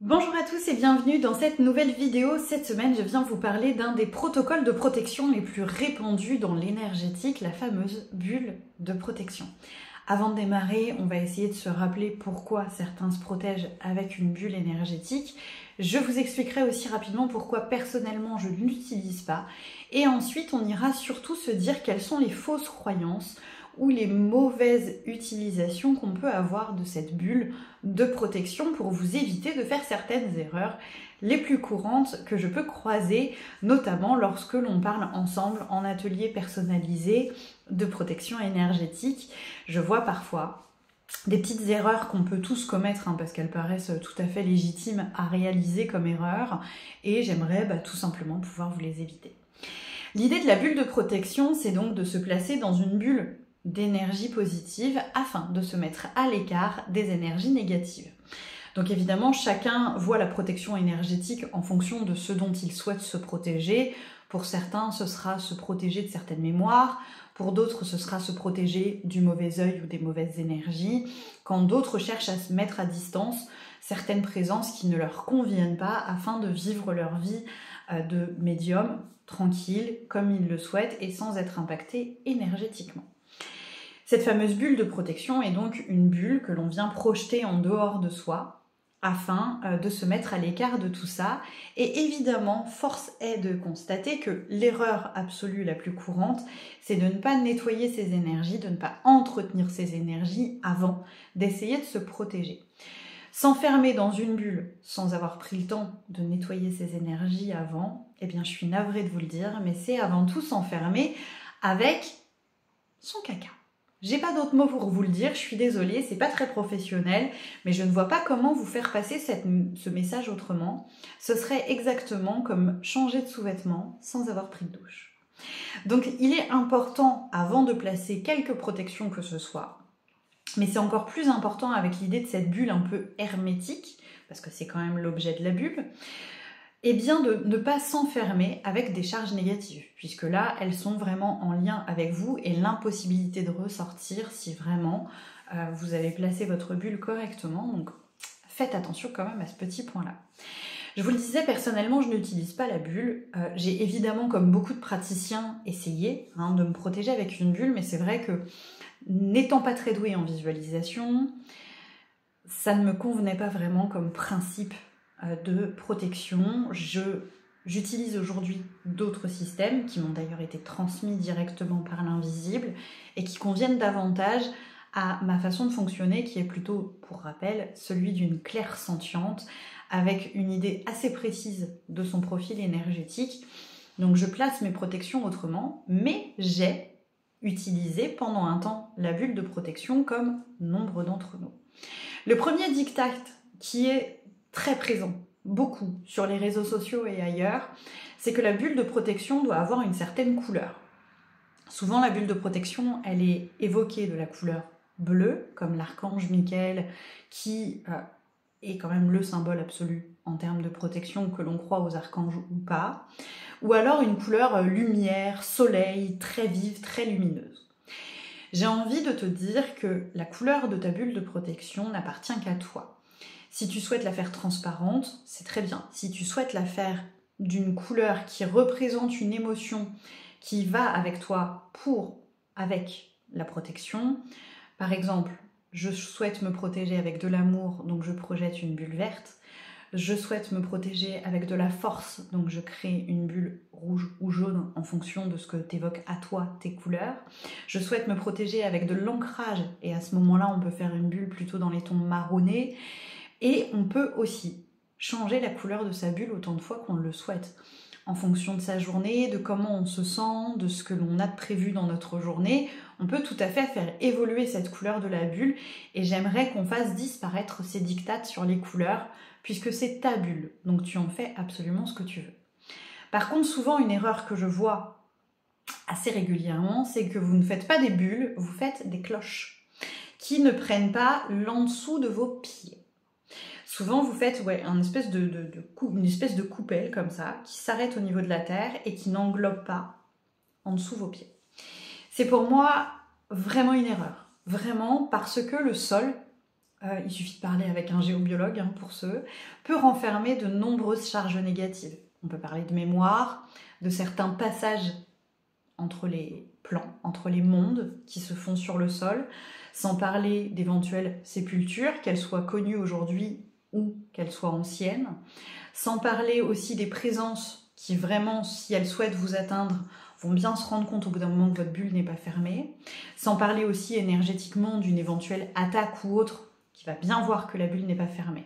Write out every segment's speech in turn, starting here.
Bonjour à tous et bienvenue dans cette nouvelle vidéo. Cette semaine, je viens vous parler d'un des protocoles de protection les plus répandus dans l'énergétique, la fameuse bulle de protection. Avant de démarrer, on va essayer de se rappeler pourquoi certains se protègent avec une bulle énergétique. Je vous expliquerai aussi rapidement pourquoi personnellement je ne l'utilise pas. Et ensuite, on ira surtout se dire quelles sont les fausses croyances ou les mauvaises utilisations qu'on peut avoir de cette bulle de protection pour vous éviter de faire certaines erreurs les plus courantes que je peux croiser, notamment lorsque l'on parle ensemble en atelier personnalisé de protection énergétique. Je vois parfois des petites erreurs qu'on peut tous commettre parce qu'elles paraissent tout à fait légitimes à réaliser comme erreurs et j'aimerais tout simplement pouvoir vous les éviter. L'idée de la bulle de protection, c'est donc de se placer dans une bulle d'énergie positive afin de se mettre à l'écart des énergies négatives. Donc évidemment, chacun voit la protection énergétique en fonction de ce dont il souhaite se protéger. Pour certains, ce sera se protéger de certaines mémoires. Pour d'autres, ce sera se protéger du mauvais œil ou des mauvaises énergies. Quand d'autres cherchent à se mettre à distance certaines présences qui ne leur conviennent pas afin de vivre leur vie de médium tranquille, comme ils le souhaitent et sans être impactés énergétiquement. Cette fameuse bulle de protection est donc une bulle que l'on vient projeter en dehors de soi afin de se mettre à l'écart de tout ça. Et évidemment, force est de constater que l'erreur absolue la plus courante, c'est de ne pas nettoyer ses énergies, de ne pas entretenir ses énergies avant d'essayer de se protéger. S'enfermer dans une bulle sans avoir pris le temps de nettoyer ses énergies avant, eh bien je suis navrée de vous le dire, mais c'est avant tout s'enfermer avec son caca. J'ai pas d'autre mot pour vous le dire, je suis désolée, c'est pas très professionnel, mais je ne vois pas comment vous faire passer ce message autrement. Ce serait exactement comme changer de sous-vêtements sans avoir pris de douche. Donc il est important, avant de placer quelque protection que ce soit, mais c'est encore plus important avec l'idée de cette bulle un peu hermétique, parce que c'est quand même l'objet de la bulle, eh bien de ne pas s'enfermer avec des charges négatives, puisque là, elles sont vraiment en lien avec vous et l'impossibilité de ressortir si vraiment vous avez placé votre bulle correctement. Donc, faites attention quand même à ce petit point-là. Je vous le disais, personnellement, je n'utilise pas la bulle. J'ai évidemment, comme beaucoup de praticiens, essayé de me protéger avec une bulle, mais c'est vrai que n'étant pas très douée en visualisation, ça ne me convenait pas vraiment comme principe de protection. J'utilise aujourd'hui d'autres systèmes qui m'ont d'ailleurs été transmis directement par l'invisible et qui conviennent davantage à ma façon de fonctionner qui est plutôt, pour rappel, celui d'une clairsentiente avec une idée assez précise de son profil énergétique. Donc je place mes protections autrement, mais j'ai utilisé pendant un temps la bulle de protection comme nombre d'entre nous. Le premier diktat qui est très présent, beaucoup, sur les réseaux sociaux et ailleurs, c'est que la bulle de protection doit avoir une certaine couleur. Souvent, la bulle de protection, elle est évoquée de la couleur bleue, comme l'archange Michael, qui est quand même le symbole absolu en termes de protection, que l'on croit aux archanges ou pas, ou alors une couleur lumière, soleil, très vive, très lumineuse. J'ai envie de te dire que la couleur de ta bulle de protection n'appartient qu'à toi. Si tu souhaites la faire transparente, c'est très bien. Si tu souhaites la faire d'une couleur qui représente une émotion qui va avec toi avec la protection, par exemple, je souhaite me protéger avec de l'amour, donc je projette une bulle verte. Je souhaite me protéger avec de la force, donc je crée une bulle rouge ou jaune en fonction de ce que t'évoques à toi, tes couleurs. Je souhaite me protéger avec de l'ancrage, et à ce moment-là, on peut faire une bulle plutôt dans les tons marronnés. Et on peut aussi changer la couleur de sa bulle autant de fois qu'on le souhaite, en fonction de sa journée, de comment on se sent, de ce que l'on a prévu dans notre journée. On peut tout à fait faire évoluer cette couleur de la bulle, et j'aimerais qu'on fasse disparaître ces diktats sur les couleurs, puisque c'est ta bulle, donc tu en fais absolument ce que tu veux. Par contre, souvent, une erreur que je vois assez régulièrement, c'est que vous ne faites pas des bulles, vous faites des cloches, qui ne prennent pas l'en-dessous de vos pieds. Souvent, vous faites une espèce de coupelle comme ça, qui s'arrête au niveau de la terre et qui n'englobe pas en dessous vos pieds. C'est pour moi vraiment une erreur. Vraiment, parce que le sol il suffit de parler avec un géobiologue hein, pour ceux, peut renfermer de nombreuses charges négatives. On peut parler de mémoire, de certains passages entre les plans, entre les mondes qui se font sur le sol, sans parler d'éventuelles sépultures, qu'elles soient connues aujourd'hui ou qu'elles soient anciennes, sans parler aussi des présences qui vraiment, si elles souhaitent vous atteindre, vont bien se rendre compte au bout d'un moment que votre bulle n'est pas fermée, sans parler aussi énergétiquement d'une éventuelle attaque ou autre qui va bien voir que la bulle n'est pas fermée.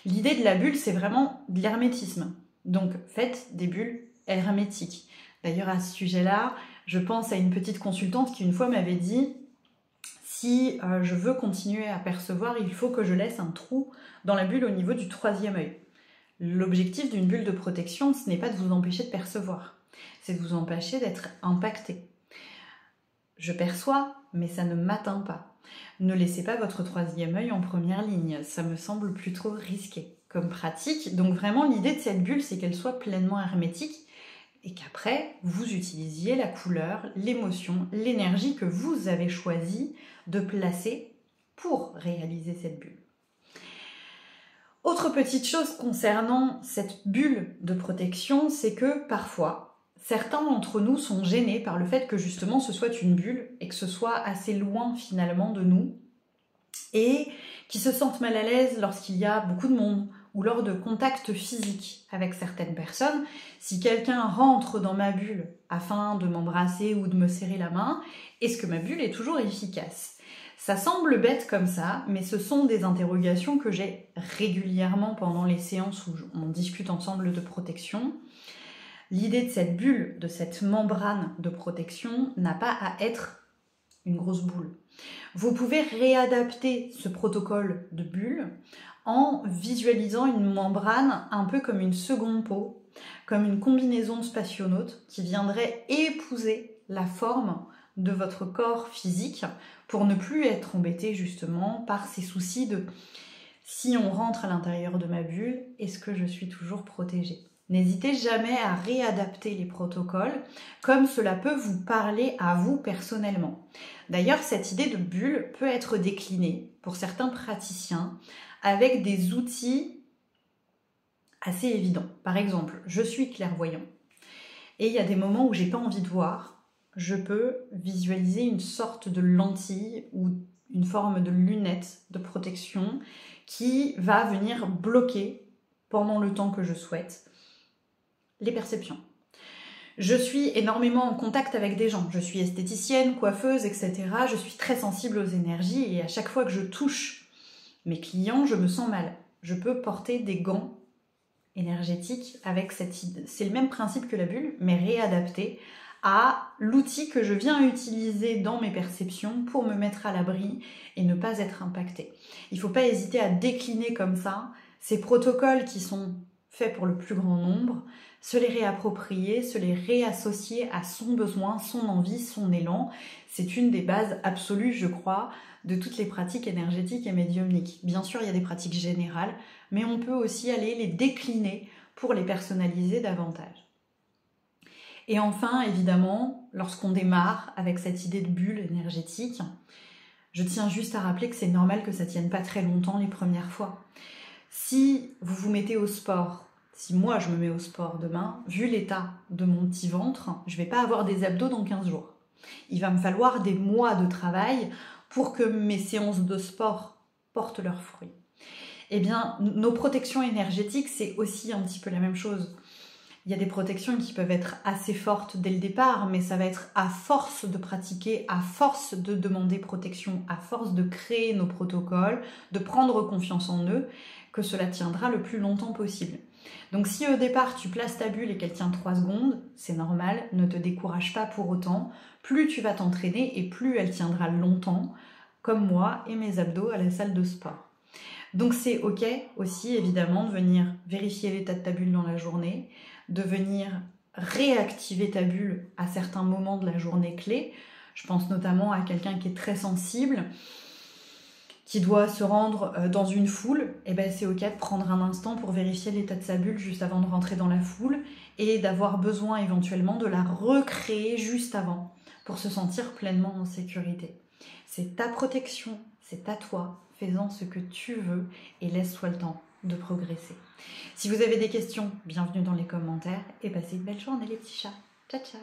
L'idée de la bulle, c'est vraiment de l'hermétisme. Donc faites des bulles hermétiques. D'ailleurs, à ce sujet-là, je pense à une petite consultante qui une fois m'avait dit « Si je veux continuer à percevoir, il faut que je laisse un trou dans la bulle au niveau du 3e œil. » L'objectif d'une bulle de protection, ce n'est pas de vous empêcher de percevoir, c'est de vous empêcher d'être impacté. Je perçois, mais ça ne m'atteint pas. Ne laissez pas votre 3e œil en première ligne, ça me semble plutôt risqué comme pratique. Donc vraiment, l'idée de cette bulle, c'est qu'elle soit pleinement hermétique et qu'après, vous utilisiez la couleur, l'émotion, l'énergie que vous avez choisi de placer pour réaliser cette bulle. Autre petite chose concernant cette bulle de protection, c'est que parfois, certains d'entre nous sont gênés par le fait que justement ce soit une bulle et que ce soit assez loin finalement de nous et qui se sentent mal à l'aise lorsqu'il y a beaucoup de monde ou lors de contacts physiques avec certaines personnes. Si quelqu'un rentre dans ma bulle afin de m'embrasser ou de me serrer la main, est-ce que ma bulle est toujours efficace ? Ça semble bête comme ça, mais ce sont des interrogations que j'ai régulièrement pendant les séances où on discute ensemble de protection. L'idée de cette bulle, de cette membrane de protection, n'a pas à être une grosse boule. Vous pouvez réadapter ce protocole de bulle en visualisant une membrane un peu comme une seconde peau, comme une combinaison de spationautes qui viendrait épouser la forme de votre corps physique pour ne plus être embêté justement par ces soucis de si on rentre à l'intérieur de ma bulle, est-ce que je suis toujours protégée ? N'hésitez jamais à réadapter les protocoles comme cela peut vous parler à vous personnellement. D'ailleurs, cette idée de bulle peut être déclinée pour certains praticiens avec des outils assez évidents. Par exemple, je suis clairvoyant et il y a des moments où j'ai pas envie de voir. Je peux visualiser une sorte de lentille ou une forme de lunette de protection qui va venir bloquer pendant le temps que je souhaite les perceptions. Je suis énormément en contact avec des gens. Je suis esthéticienne, coiffeuse, etc. Je suis très sensible aux énergies et à chaque fois que je touche mes clients, je me sens mal. Je peux porter des gants énergétiques avec cette idée. C'est le même principe que la bulle, mais réadapté à l'outil que je viens utiliser dans mes perceptions pour me mettre à l'abri et ne pas être impactée. Il ne faut pas hésiter à décliner comme ça ces protocoles qui sont faits pour le plus grand nombre, se les réapproprier, se les réassocier à son besoin, son envie, son élan. C'est une des bases absolues, je crois, de toutes les pratiques énergétiques et médiumniques. Bien sûr, il y a des pratiques générales, mais on peut aussi aller les décliner pour les personnaliser davantage. Et enfin, évidemment, lorsqu'on démarre avec cette idée de bulle énergétique, je tiens juste à rappeler que c'est normal que ça tienne pas très longtemps les premières fois. Si vous vous mettez au sport, si moi je me mets au sport demain, vu l'état de mon petit ventre, je vais pas avoir des abdos dans 15 jours. Il va me falloir des mois de travail pour que mes séances de sport portent leurs fruits. Eh bien, nos protections énergétiques, c'est aussi un petit peu la même chose. Il y a des protections qui peuvent être assez fortes dès le départ, mais ça va être à force de pratiquer, à force de demander protection, à force de créer nos protocoles, de prendre confiance en eux, que cela tiendra le plus longtemps possible. Donc si au départ tu places ta bulle et qu'elle tient 3 secondes, c'est normal, ne te décourage pas pour autant. Plus tu vas t'entraîner et plus elle tiendra longtemps, comme moi et mes abdos à la salle de sport. Donc c'est ok aussi évidemment de venir vérifier l'état de ta bulle dans la journée, de venir réactiver ta bulle à certains moments de la journée clé. Je pense notamment à quelqu'un qui est très sensible, qui doit se rendre dans une foule. Et ben c'est ok de prendre un instant pour vérifier l'état de sa bulle juste avant de rentrer dans la foule et d'avoir besoin éventuellement de la recréer juste avant pour se sentir pleinement en sécurité. C'est ta protection, c'est à toi, fais-en ce que tu veux et laisse-toi le temps de progresser. Si vous avez des questions, bienvenue dans les commentaires et passez une belle journée les petits chats. Ciao ciao.